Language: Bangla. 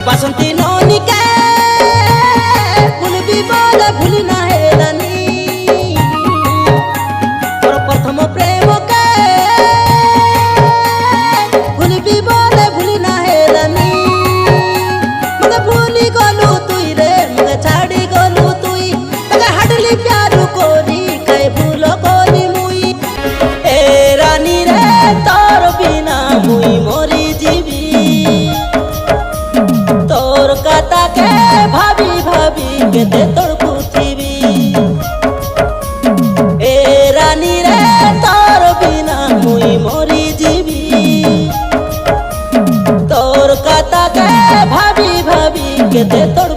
বাসন্তী ননিকে ভুলবি বলে ভুলি না হেলানি তোর প্রথম প্রেমকে ভুলবি বলে ভুলি না হেলানি মগে ভুলি গলু তুই রে মগে ছাড়ি গলু তুই মগে হাডলি প্যারু করি কাই ভুল কলি মুই এ রানী রে তোর বিনা মুই মরি যাবি তোর কথাকে ভাবি ভাবি কেতে তোর পৃথিবী এ রানী রে তোর বিনা মুই মরি যাবি তোর কথাকে ভাবি ভাবি কেতে তোর